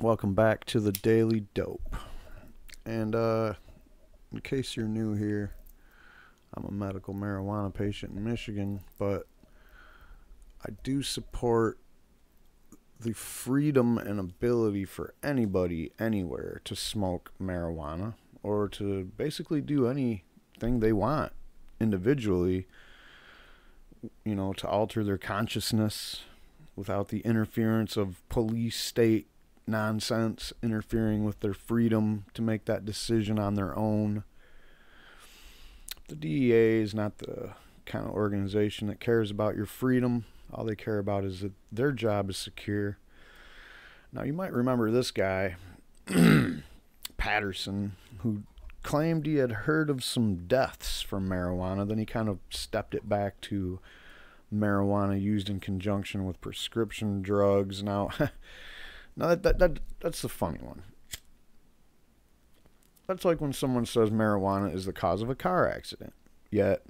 Welcome back to the Daily Dope. And in case you're new here, I'm a medical marijuana patient in Michigan, but I do support the freedom and ability for anybody anywhere to smoke marijuana or to basically do anything they want individually, to alter their consciousness without the interference of police state nonsense interfering with their freedom to make that decision on their own. The DEA is not the kind of organization that cares about your freedom. All they care about is that their job is secure. Now, you might remember this guy, Patterson, who claimed he had heard of some deaths from marijuana. Then he kind of stepped it back to marijuana used in conjunction with prescription drugs. Now, that's the funny one. That's like when someone says marijuana is the cause of a car accident. Yet,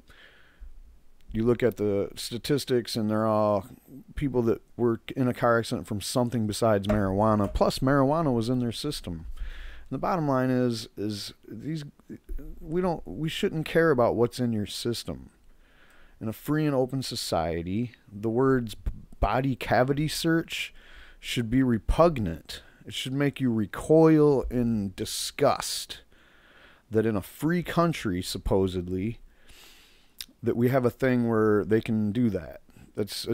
you look at the statistics and they're all people that were in a car accident from something besides marijuana. Plus, marijuana was in their system. And the bottom line is these we shouldn't care about what's in your system. In a free and open society, the words body cavity search should be repugnant. It should make you recoil in disgust that in a free country, supposedly, that we have a thing where they can do that. It's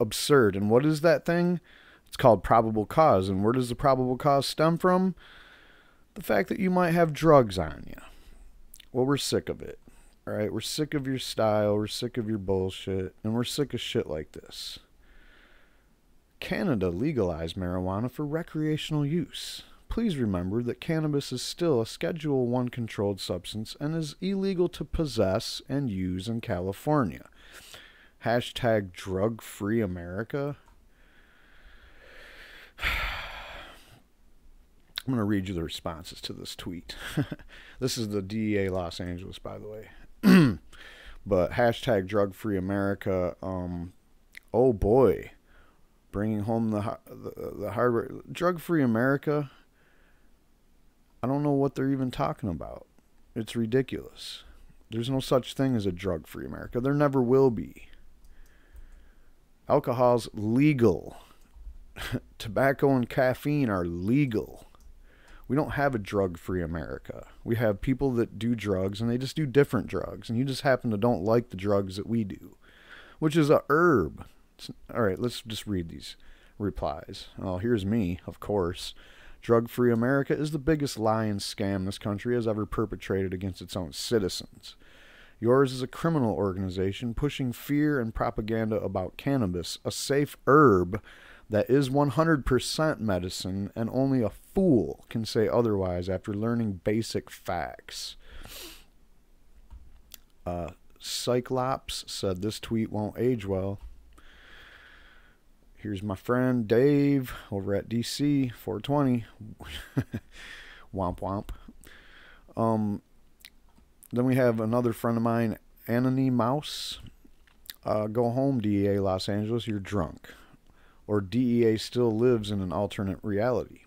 absurd. And what is that thing? It's called probable cause. And where does the probable cause stem from? The fact that you might have drugs on you. Well, we're sick of it. All right, we're sick of your style. We're sick of your bullshit. And we're sick of shit like this. Canada legalized marijuana for recreational use. Please remember that cannabis is still a Schedule 1 controlled substance and is illegal to possess and use in California. Hashtag drug-free America. I'm going to read you the responses to this tweet. This is the DEA Los Angeles, by the way. But hashtag drug-free America. Oh boy. Bringing home the hardware. Drug-free America. I don't know what they're even talking about. It's ridiculous. There's no such thing as a drug-free America. There never will be. Alcohol's legal. Tobacco and caffeine are legal. We don't have a drug-free America. We have people that do drugs, and they just do different drugs. And you just happen to don't like the drugs that we do, which is a herb. All right, let's just read these replies. Oh, here's me, of course. Drug-free America is the biggest lie and scam this country has ever perpetrated against its own citizens. Yours is a criminal organization pushing fear and propaganda about cannabis, a safe herb that is 100% medicine, and only a fool can say otherwise after learning basic facts. Cyclops said this tweet won't age well. Here's my friend Dave over at DC 420. Womp womp. Then we have another friend of mine, Anony Mouse. Go home, DEA Los Angeles, you're drunk. Or DEA still lives in an alternate reality.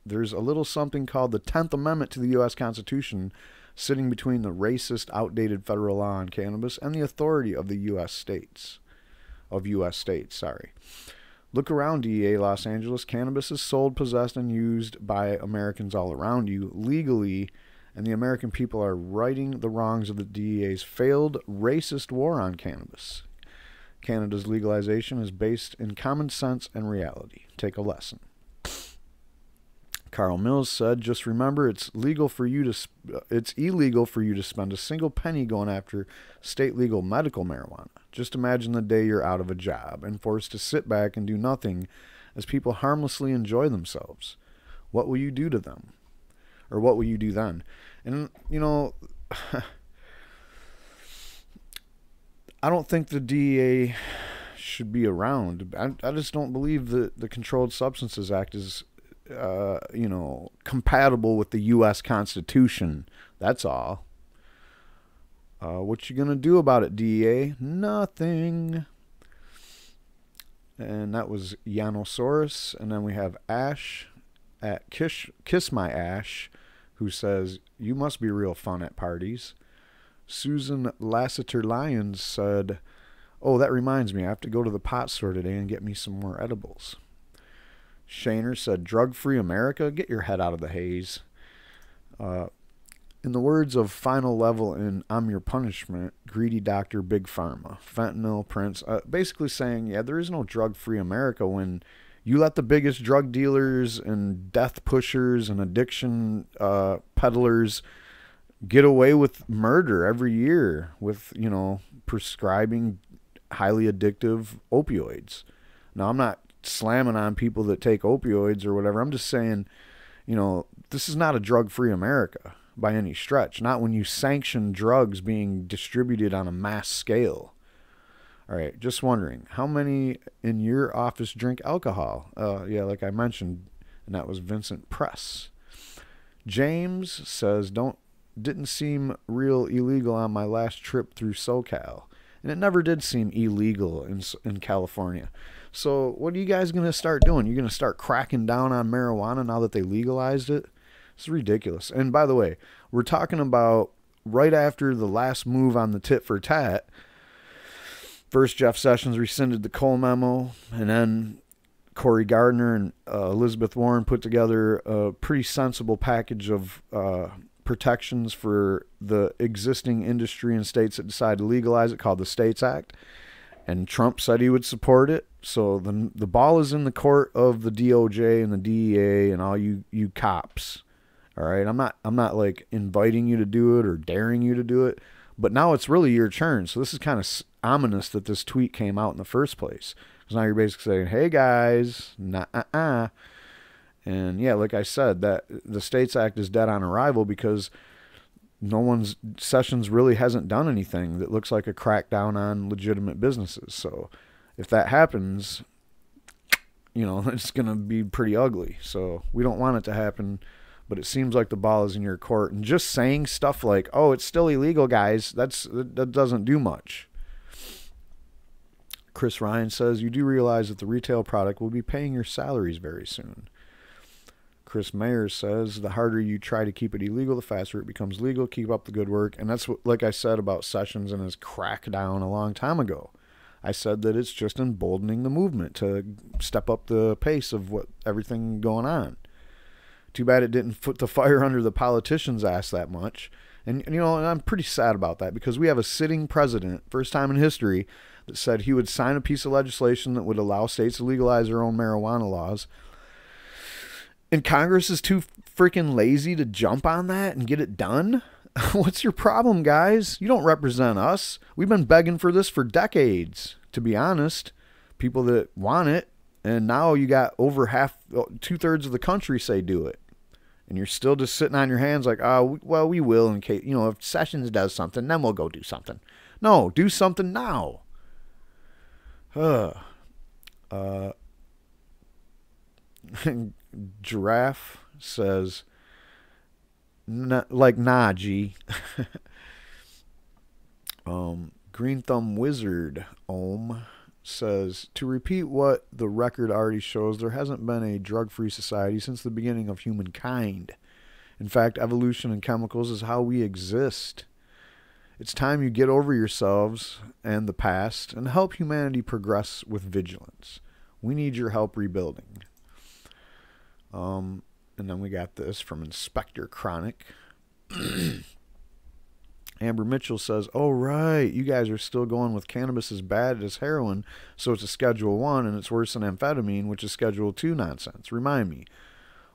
There's a little something called the 10th Amendment to the U.S. Constitution sitting between the racist, outdated federal law on cannabis and the authority of the U.S. states. Look around, DEA Los Angeles. Cannabis is sold, possessed, and used by Americans all around you legally, and the American people are righting the wrongs of the DEA's failed racist war on cannabis. Canada's legalization is based in common sense and reality. Take a lesson. Carl Mills said, just remember it's illegal for you to spend a single penny going after state legal medical marijuana. Just imagine the day you're out of a job and forced to sit back and do nothing as people harmlessly enjoy themselves. What will you do to them? Or what will you do then? And, I don't think the DEA should be around. I just don't believe that the Controlled Substances Act is compatible with the U.S. Constitution. That's all. What you gonna do about it, DEA? Nothing. And that was Yanosaurus. And then we have Ash. at Kiss My Ash, who says, you must be real fun at parties. Susan Lassiter-Lyons said, oh, that reminds me, I have to go to the pot store today and get me some more edibles. Shaner said, drug-free America? Get your head out of the haze. In the words of Final Level in I'm Your Punishment, greedy doctor, big pharma, fentanyl, Prince, basically saying, yeah, there is no drug-free America when you let the biggest drug dealers and death pushers and addiction peddlers get away with murder every year with, prescribing highly addictive opioids. Now, I'm not slamming on people that take opioids or whatever. I'm just saying, this is not a drug-free America by any stretch. Not when you sanction drugs being distributed on a mass scale. All right, just wondering, how many in your office drink alcohol? Yeah, like I mentioned, and that was Vincent Press. James says, didn't seem real illegal on my last trip through SoCal. And it never did seem illegal in California. So what are you guys going to start doing? You're going to start cracking down on marijuana now that they legalized it? It's ridiculous. And by the way, we're talking about right after the last move on the tit for tat. First, Jeff Sessions rescinded the Cole memo, and then Cory Gardner and Elizabeth Warren put together a pretty sensible package of protections for the existing industry in states that decide to legalize it, called the States Act. And Trump said he would support it. So the ball is in the court of the DOJ and the DEA and all you cops. All right, I'm not like inviting you to do it or daring you to do it, but now it's really your turn. So this is kind of ominous that this tweet came out in the first place, because now you're basically saying, hey guys, nah. And yeah, like I said, that the States Act is dead on arrival because Sessions really hasn't done anything that looks like a crackdown on legitimate businesses. So if that happens, it's going to be pretty ugly. So we don't want it to happen, but it seems like the ball is in your court. And just saying stuff like, oh, it's still illegal, guys, that doesn't do much. Chris Ryan says, you do realize that the retail product will be paying your salaries very soon. Chris Mayer says, the harder you try to keep it illegal, the faster it becomes legal. Keep up the good work. And that's what, like I said about Sessions and his crackdown a long time ago. I said that it's just emboldening the movement to step up the pace of everything going on. Too bad it didn't put the fire under the politicians' ass that much. And I'm pretty sad about that, because we have a sitting president, first time in history, that said he would sign a piece of legislation that would allow states to legalize their own marijuana laws. And Congress is too freaking lazy to jump on that and get it done? What's your problem, guys? You don't represent us. We've been begging for this for decades, to be honest. People that want it. And now you got over 2/3 of the country say do it. And you're still just sitting on your hands like, oh, well, we will in case, if Sessions does something, then we'll go do something. No, do something now. Giraffe says, nah, G. Green Thumb Wizard says, to repeat what the record already shows, there hasn't been a drug-free society since the beginning of humankind. In fact, evolution in chemicals is how we exist. It's time you get over yourselves and the past and help humanity progress with vigilance. We need your help rebuilding. And then we got this from Inspector Chronic. Amber Mitchell says, oh, right, you guys are still going with cannabis is bad as heroin, so it's a Schedule 1 and it's worse than amphetamine, which is Schedule 2 nonsense. Remind me,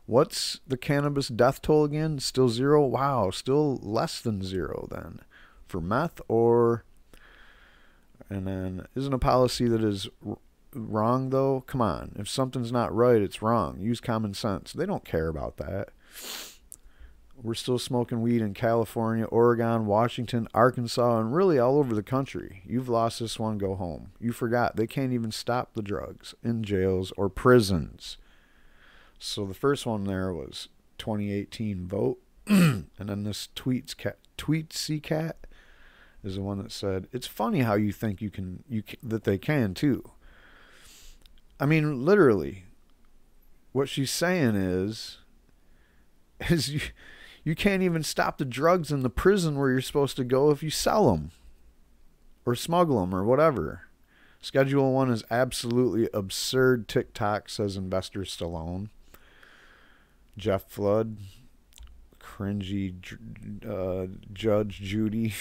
what's the cannabis death toll again? Still 0? Wow, still less than 0 then. For meth or... And then, isn't a policy that is wrong, though? Come on. If something's not right, it's wrong. Use common sense. They don't care about that. We're still smoking weed in California, Oregon, Washington, Arkansas, and really all over the country. You've lost this one, go home. You forgot. They can't even stop the drugs in jails or prisons. So the first one there was 2018 vote. And then this Tweetsy Cat is the one that said, it's funny how you think that they can too. I mean, literally, what she's saying is you can't even stop the drugs in the prison where you're supposed to go if you sell them or smuggle them or whatever. Schedule 1 is absolutely absurd, TikTok, says Investor Stallone. Jeff Flood, cringy Judge Judy.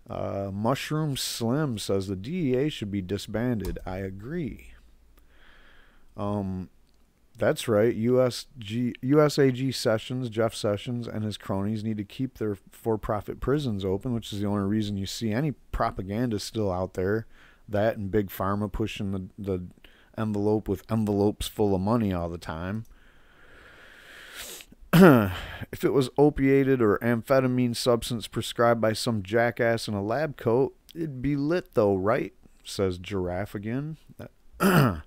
Mushroom Slim says the DEA should be disbanded. I agree. That's right. USAG Sessions, Jeff Sessions, and his cronies need to keep their for-profit prisons open, which is the only reason you see any propaganda still out there. That and Big Pharma pushing the envelope with envelopes full of money all the time. If it was opiated or amphetamine substance prescribed by some jackass in a lab coat, it'd be lit though, right? Says Giraffe again. And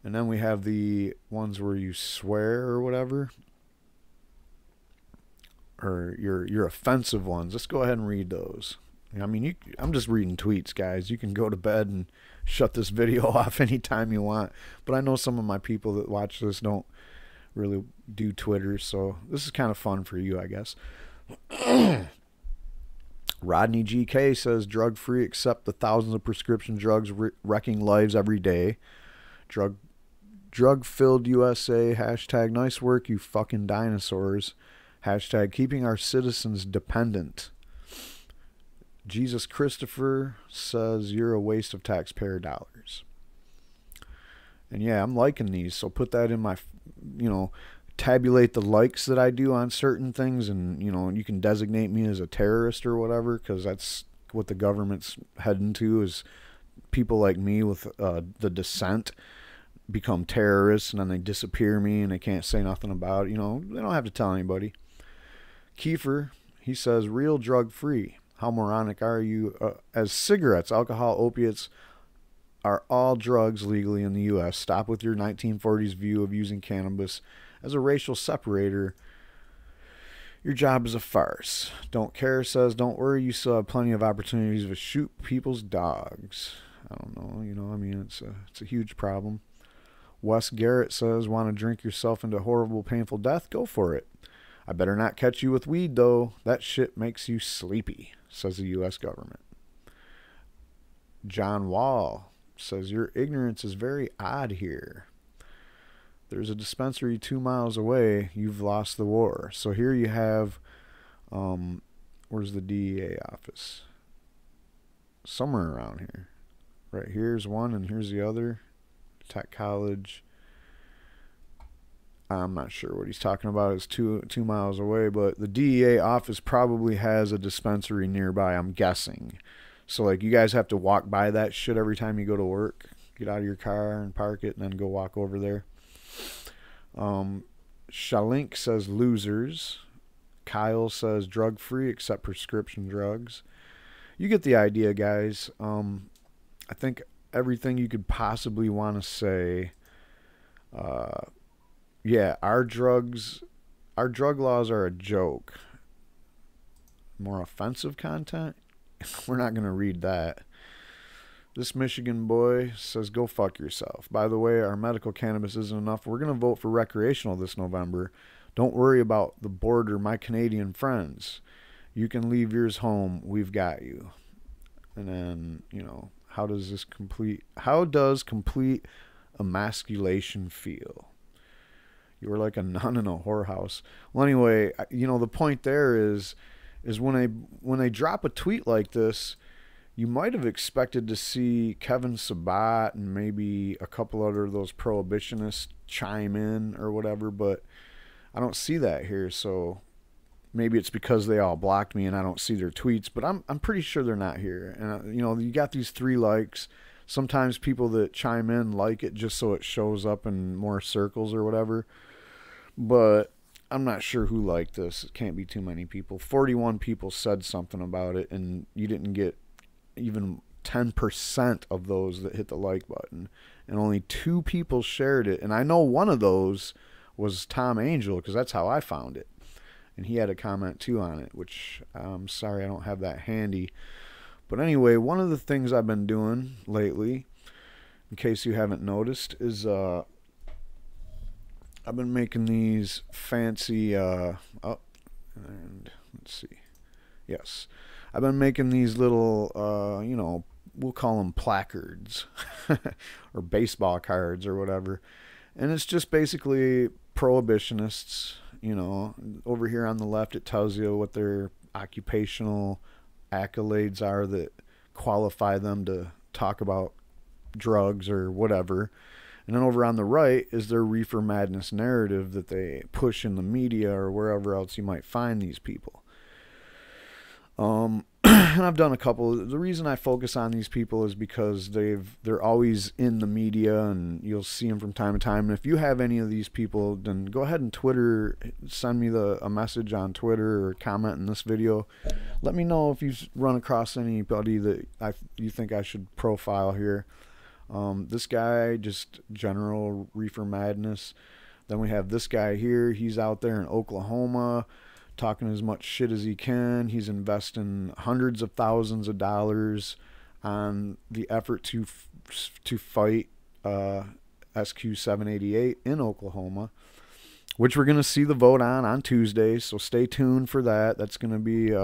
then we have the ones where you swear or whatever. Or your offensive ones. Let's go ahead and read those. I mean, I'm just reading tweets, guys. You can go to bed and shut this video off anytime you want. But I know some of my people that watch this don't really do Twitter, so this is kind of fun for you, I guess. Rodney GK says drug-free except the thousands of prescription drugs wrecking lives every day. Drug-filled USA. Hashtag nice work, you fucking dinosaurs. Hashtag keeping our citizens dependent. Jesus Christopher says you're a waste of taxpayer dollars. And yeah, I'm liking these, so put that in my, tabulate the likes that I do on certain things, and, you can designate me as a terrorist or whatever, because that's what the government's heading to, is people like me with the dissent become terrorists, and then they disappear me, and they can't say nothing about it. They don't have to tell anybody. Kiefer, he says, real drug-free. How moronic are you? As cigarettes, alcohol, opiates are all drugs legally in the U.S. Stop with your 1940s view of using cannabis as a racial separator. Your job is a farce. Don't care says, don't worry, you still have plenty of opportunities to shoot people's dogs. I don't know, it's a huge problem. Wes Garrett says, want to drink yourself into horrible, painful death? Go for it. I better not catch you with weed, though. That shit makes you sleepy, says the U.S. government. John Wall says, your ignorance is very odd here. There's a dispensary 2 miles away. You've lost the war. So here you have, where's the DEA office? Somewhere around here. Right here's one and here's the other. Tech College. I'm not sure what he's talking about. It's two miles away, but the DEA office probably has a dispensary nearby, I'm guessing. So, like, you guys have to walk by that shit every time you go to work. Get out of your car and park it and then go walk over there. Shalink says losers. Kyle says drug-free except prescription drugs. You get the idea, guys. I think everything you could possibly want to say. Yeah, our drug laws are a joke. More offensive content? We're not going to read that. This Michigan boy says, go fuck yourself. By the way, our medical cannabis isn't enough. We're going to vote for recreational this November. Don't worry about the border, my Canadian friends. You can leave yours home. We've got you. And then, how does complete emasculation feel? You were like a nun in a whorehouse. Well, anyway, the point there is when they drop a tweet like this, you might have expected to see Kevin Sabat and maybe a couple other of those prohibitionists chime in or whatever, but I don't see that here. So maybe it's because they all blocked me and I don't see their tweets, but I'm pretty sure they're not here. And you got these 3 likes. Sometimes people that chime in like it just so it shows up in more circles or whatever. But I'm not sure who liked this. It can't be too many people. 41 people said something about it, and you didn't get even 10% of those that hit the like button. And only 2 people shared it. And I know one of those was Tom Angel, because that's how I found it. And he had a comment too on it, which I'm sorry I don't have that handy. But anyway, one of the things I've been doing lately, in case you haven't noticed, is I've been making these fancy, oh, and let's see. Yes. I've been making these little, we'll call them placards or baseball cards or whatever. And it's just basically prohibitionists, over here on the left, it tells you what their occupational accolades are that qualify them to talk about drugs or whatever. And then over on the right is their reefer madness narrative that they push in the media or wherever else you might find these people. And I've done a couple. The reason I focus on these people is because they're always in the media, and you'll see them from time to time. And if you have any of these people, then go ahead and send me a message on Twitter or comment in this video. Let me know if you've run across anybody that you think I should profile here. This guy, just general reefer madness. Then we have this guy here. He's out there in Oklahoma talking as much shit as he can. He's investing hundreds of thousands of dollars on the effort to fight SQ 788 in Oklahoma, which we're going to see the vote on Tuesday. So stay tuned for that. That's going to be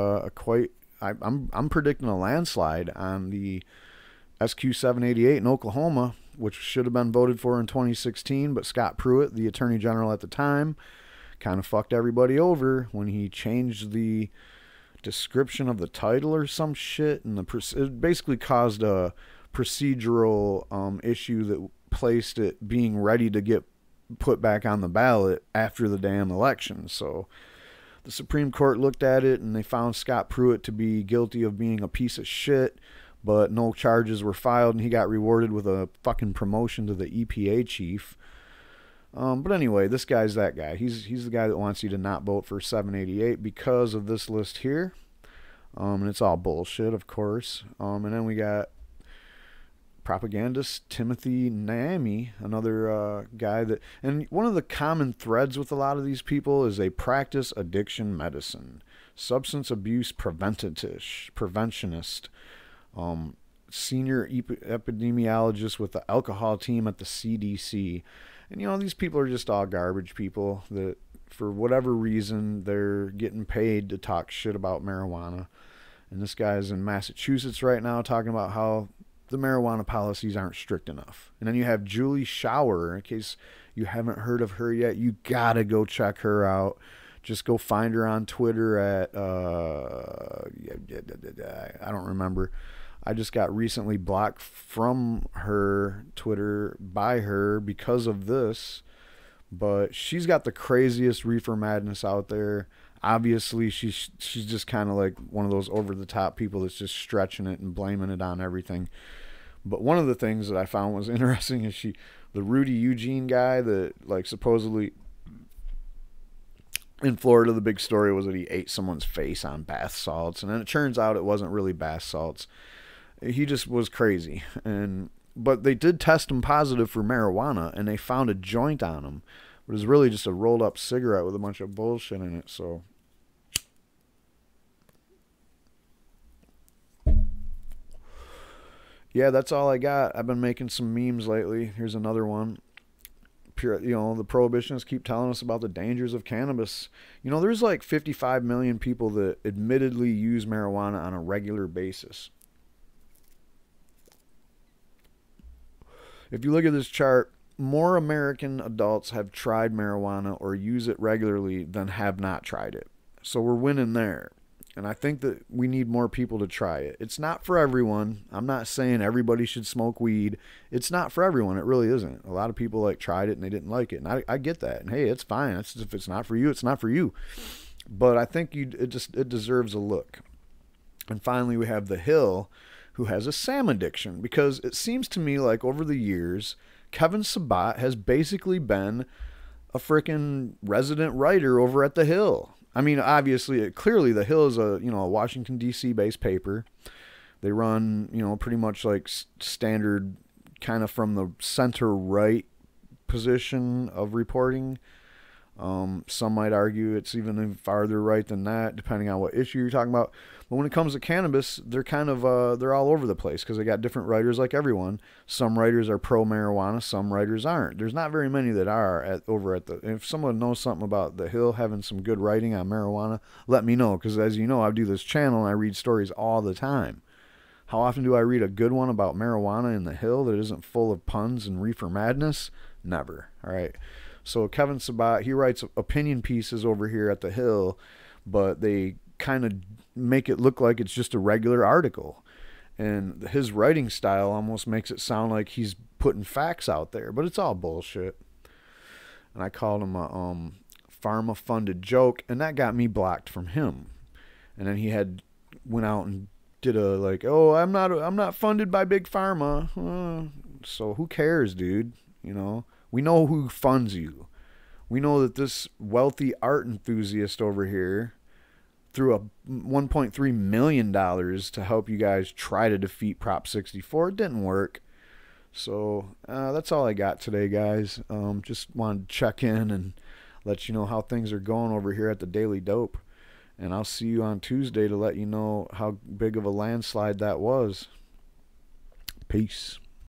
I'm predicting a landslide on the SQ 788 in Oklahoma, which should have been voted for in 2016, but Scott Pruitt, the Attorney General at the time, kind of fucked everybody over when he changed the description of the title or some shit, and it basically caused a procedural issue that placed it being ready to get put back on the ballot after the damn election. So the Supreme Court looked at it and they found Scott Pruitt to be guilty of being a piece of shit, but no charges were filed, and he got rewarded with a fucking promotion to the EPA chief. But anyway, this guy's that guy. He's the guy that wants you to not vote for 788 because of this list here. And it's all bullshit, of course. And then we got propagandist Timothy Naimi, another guy that... And one of the common threads with a lot of these people is they practice addiction medicine, substance abuse preventionist, senior epidemiologist with the alcohol team at the CDC. And, these people are just all garbage people that, for whatever reason, they're getting paid to talk shit about marijuana. And this guy's in Massachusetts right now talking about how the marijuana policies aren't strict enough. And then you have Julie Schauer. In case you haven't heard of her yet, you gotta go check her out. Just go find her on Twitter at, I don't remember. I just got recently blocked from her Twitter by her because of this. But she's got the craziest reefer madness out there. Obviously, she's just kind of like one of those over-the-top people that's just stretching it and blaming it on everything. But one of the things that I found was interesting is the Rudy Eugene guy that, like, supposedly in Florida, the big story was that he ate someone's face on bath salts. And then it turns out it wasn't really bath salts. He just was crazy. But they did test him positive for marijuana, and they found a joint on him. But it was really just a rolled up cigarette with a bunch of bullshit in it. So yeah, that's all I got. I've been making some memes lately. Here's another one. The prohibitionists keep telling us about the dangers of cannabis. There's like 55 million people that admittedly use marijuana on a regular basis. If you look at this chart, more American adults have tried marijuana or use it regularly than have not tried it. So we're winning there. And I think that we need more people to try it. It's not for everyone. I'm not saying everybody should smoke weed. It's not for everyone. It really isn't. A lot of people tried it and they didn't like it. And I get that. And hey, it's fine. If it's not for you, it's not for you. But I think it deserves a look. And finally, we have The Hill, who has a Sam addiction, because it seems to me like over the years, Kevin Sabat has basically been a freaking resident writer over at The Hill. I mean, obviously, clearly The Hill is a Washington, D.C. based paper. They run, pretty much like standard kind of from the center right position of reporting. Some might argue it's even farther right than that, depending on what issue you're talking about. But when it comes to cannabis, they're kind of they're all over the place because they got different writers like everyone. Some writers are pro marijuana, some writers aren't. There's not very many that are over at the. If someone knows something about the Hill having some good writing on marijuana, let me know, because as you know, I do this channel and I read stories all the time. How often do I read a good one about marijuana in the Hill that isn't full of puns and reefer madness? Never. All right. So Kevin Sabat, he writes opinion pieces over here at the Hill, but they kind of make it look like it's just a regular article. And his writing style almost makes it sound like he's putting facts out there, but it's all bullshit. And I called him a pharma funded joke, and that got me blocked from him. And then he went out and did a like, oh, I'm not funded by big pharma. So who cares, dude? You know, we know who funds you. We know that this wealthy art enthusiast over here threw a $1.3 million to help you guys try to defeat Prop 64. It didn't work. So that's all I got today, guys. Just wanted to check in and let you know how things are going over here at the Daily Dope. And I'll see you on Tuesday to let you know how big of a landslide that was. Peace.